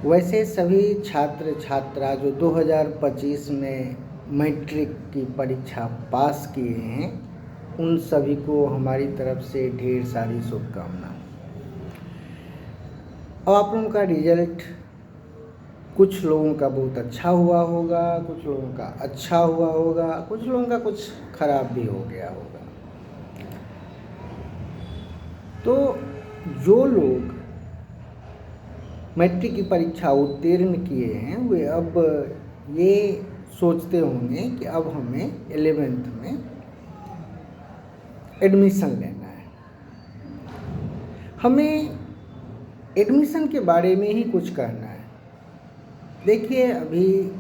वैसे सभी छात्र छात्रा जो 2025 में मैट्रिक की परीक्षा पास किए हैं, उन सभी को हमारी तरफ से ढेर सारी शुभकामनाएं। अब आप लोगों का रिजल्ट कुछ लोगों का बहुत अच्छा हुआ होगा, कुछ लोगों का अच्छा हुआ होगा, कुछ लोगों का कुछ खराब भी हो गया होगा। तो जो लोग मैट्रिक की परीक्षा उत्तीर्ण किए हैं वे अब ये सोचते होंगे कि अब हमें 11th में एडमिशन लेना है। हमें एडमिशन के बारे में ही कुछ कहना है। देखिए, अभी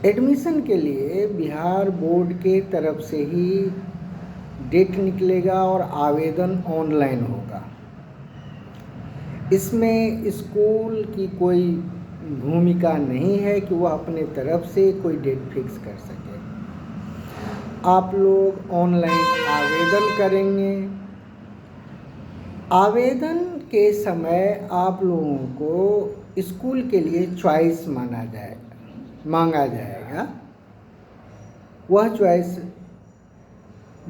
एडमिशन के लिए बिहार बोर्ड के तरफ से ही डेट निकलेगा और आवेदन ऑनलाइन होगा। इसमें स्कूल की कोई भूमिका नहीं है कि वह अपने तरफ से कोई डेट फिक्स कर सके। आप लोग ऑनलाइन आवेदन करेंगे। आवेदन के समय आप लोगों को स्कूल के लिए चॉइस मांगा जाएगा। वह चॉइस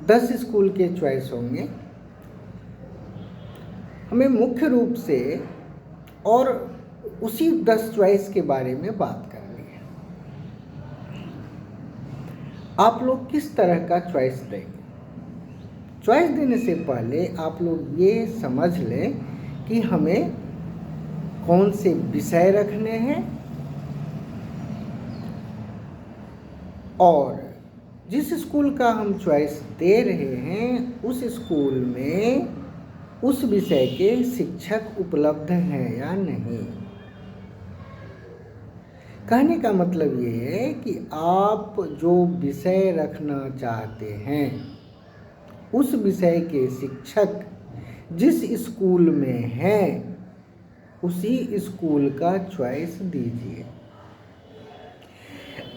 10 स्कूल के चॉइस होंगे। हमें मुख्य रूप से और उसी 10 चॉइस के बारे में बात करनी है। आप लोग किस तरह का चॉइस देंगे? चॉइस देने से पहले आप लोग ये समझ लें कि हमें कौन से विषय रखने हैं और जिस स्कूल का हम चॉइस दे रहे हैं उस स्कूल में उस विषय के शिक्षक उपलब्ध हैं या नहीं। कहने का मतलब ये है कि आप जो विषय रखना चाहते हैं उस विषय के शिक्षक जिस स्कूल में हैं उसी स्कूल का चॉइस दीजिए।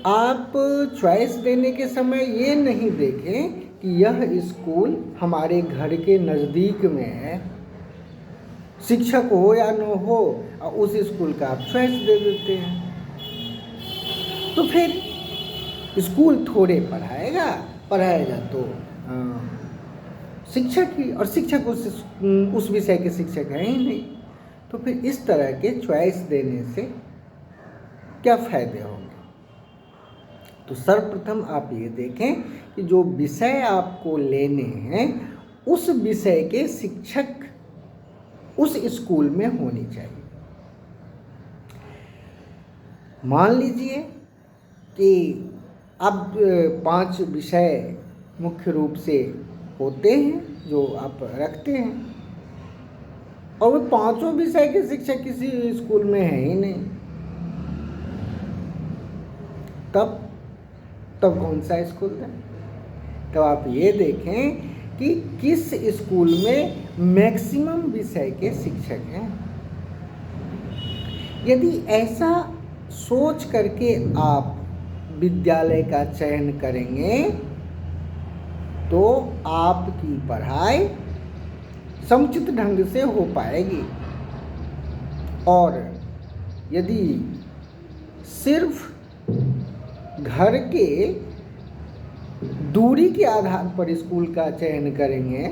आप चॉइस देने के समय ये नहीं देखें कि यह स्कूल हमारे घर के नज़दीक में है, शिक्षक हो या न हो, और उस स्कूल का आप चॉइस दे देते हैं तो फिर स्कूल थोड़े पढ़ाएगा तो शिक्षक ही, और शिक्षक उस विषय के शिक्षक हैं ही नहीं। तो फिर इस तरह के चॉइस देने से क्या फ़ायदे होंगे? तो सर्वप्रथम आप ये देखें कि जो विषय आपको लेने हैं उस विषय के शिक्षक उस स्कूल में होनी चाहिए। मान लीजिए कि अब 5 विषय मुख्य रूप से होते हैं जो आप रखते हैं और वो 5 विषय के शिक्षक किसी स्कूल में हैं ही नहीं। तब कौन सा स्कूल है? तो आप ये देखें कि किस स्कूल में मैक्सिमम विषय के शिक्षक हैं। यदि ऐसा सोच करके आप विद्यालय का चयन करेंगे तो आपकी पढ़ाई समुचित ढंग से हो पाएगी। और यदि सिर्फ घर के दूरी के आधार पर स्कूल का चयन करेंगे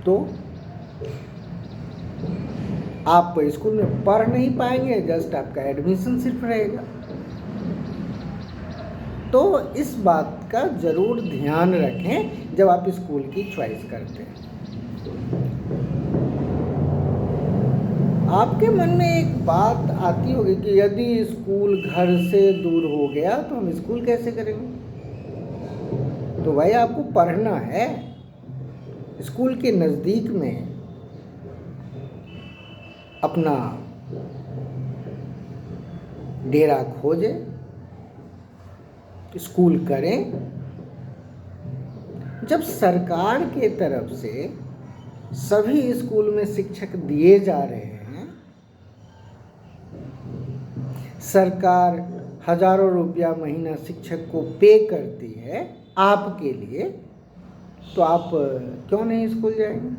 तो आप स्कूल में पढ़ नहीं पाएंगे, जस्ट आपका एडमिशन सिर्फ रहेगा। तो इस बात का ज़रूर ध्यान रखें जब आप स्कूल की चॉइस करते हैं। आपके मन में एक बात आती होगी कि यदि स्कूल घर से दूर हो गया तो हम स्कूल कैसे करेंगे? तो भाई आपको पढ़ना है, स्कूल के नज़दीक में अपना डेरा खोजें, स्कूल करें। जब सरकार के तरफ से सभी स्कूल में शिक्षक दिए जा रहे हैं, सरकार हजारों रुपया महीना शिक्षक को पे करती है आपके लिए, तो आप क्यों नहीं स्कूल जाएंगे?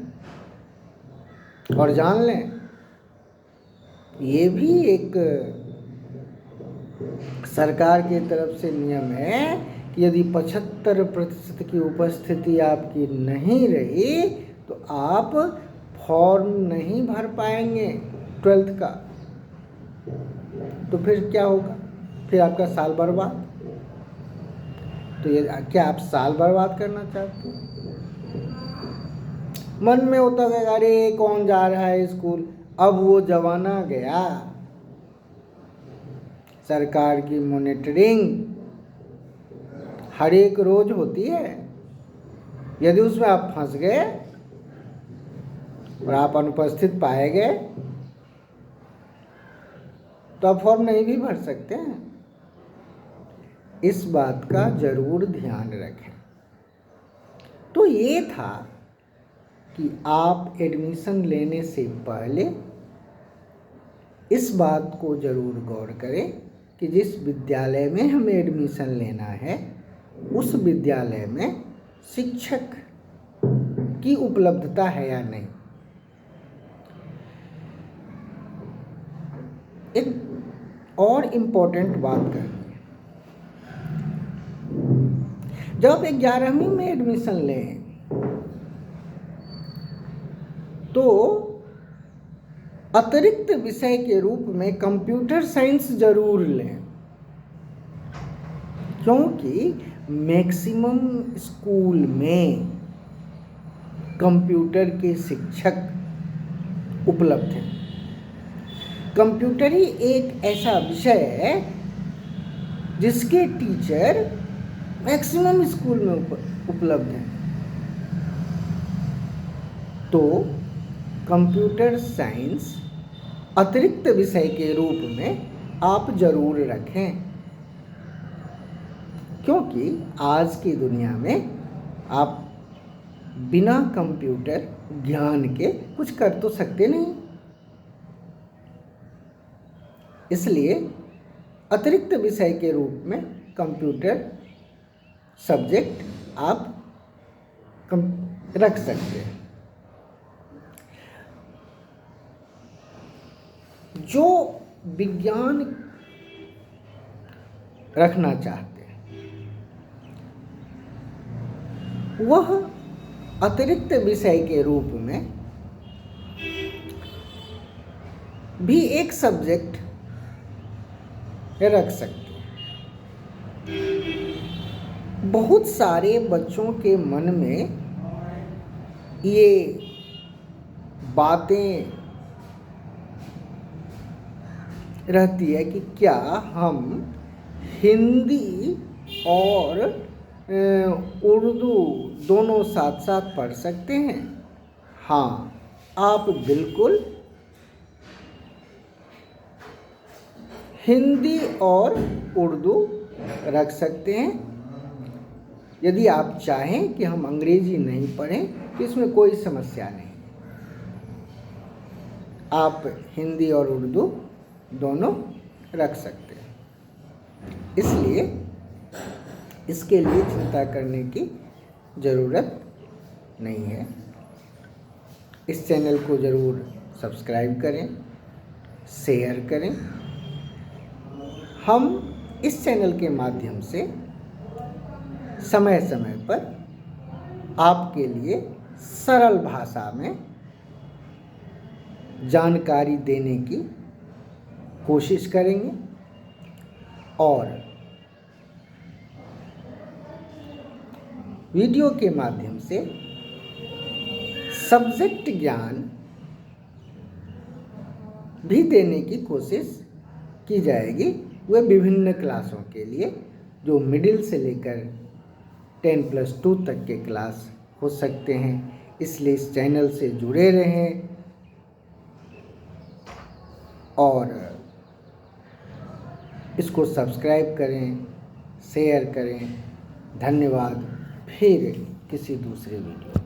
और जान लें ये भी एक सरकार की तरफ से नियम है कि यदि 75% की उपस्थिति आपकी नहीं रही तो आप फॉर्म नहीं भर पाएंगे 12th का। तो फिर क्या होगा? फिर आपका साल बर्बाद। तो ये क्या आप साल बर्बाद करना चाहते हो? मन में होता है अरे कौन जा रहा है स्कूल। अब वो जमाना गया। सरकार की मॉनिटरिंग हर एक रोज होती है। यदि उसमें आप फंस गए और आप अनुपस्थित पाए गए तो आप फॉर्म नहीं भी भर सकते हैं। इस बात का जरूर ध्यान रखें। तो ये था कि आप एडमिशन लेने से पहले इस बात को जरूर गौर करें कि जिस विद्यालय में हमें एडमिशन लेना है उस विद्यालय में शिक्षक की उपलब्धता है या नहीं। एक और इम्पोर्टेंट बात करनी है। जब आप 11वीं में एडमिशन लें तो अतिरिक्त विषय के रूप में कंप्यूटर साइंस जरूर लें, क्योंकि मैक्सिमम स्कूल में कंप्यूटर के शिक्षक उपलब्ध हैं। कंप्यूटर ही एक ऐसा विषय है जिसके टीचर मैक्सिमम स्कूल में उपलब्ध हैं। तो कंप्यूटर साइंस अतिरिक्त विषय के रूप में आप जरूर रखें, क्योंकि आज की दुनिया में आप बिना कंप्यूटर ज्ञान के कुछ कर तो सकते नहीं। इसलिए अतिरिक्त विषय के रूप में कंप्यूटर सब्जेक्ट आप रख सकते हैं। जो विज्ञान रखना चाहते हैं वह अतिरिक्त विषय के रूप में भी एक सब्जेक्ट रख सकते हैं। बहुत सारे बच्चों के मन में ये बातें रहती है कि क्या हम हिंदी और उर्दू दोनों साथ साथ पढ़ सकते हैं? हाँ, आप बिल्कुल हिंदी और उर्दू रख सकते हैं। यदि आप चाहें कि हम अंग्रेजी नहीं पढ़ें तो इसमें कोई समस्या नहीं। आप हिंदी और उर्दू दोनों रख सकते हैं। इसलिए इसके लिए चिंता करने की ज़रूरत नहीं है। इस चैनल को ज़रूर सब्सक्राइब करें, शेयर करें। हम इस चैनल के माध्यम से समय समय पर आपके लिए सरल भाषा में जानकारी देने की कोशिश करेंगे और वीडियो के माध्यम से सब्जेक्ट ज्ञान भी देने की कोशिश की जाएगी। वह विभिन्न क्लासों के लिए जो मिडिल से लेकर 10+2 तक के क्लास हो सकते हैं। इसलिए इस चैनल से जुड़े रहें और इसको सब्सक्राइब करें, शेयर करें। धन्यवाद। फिर किसी दूसरे वीडियो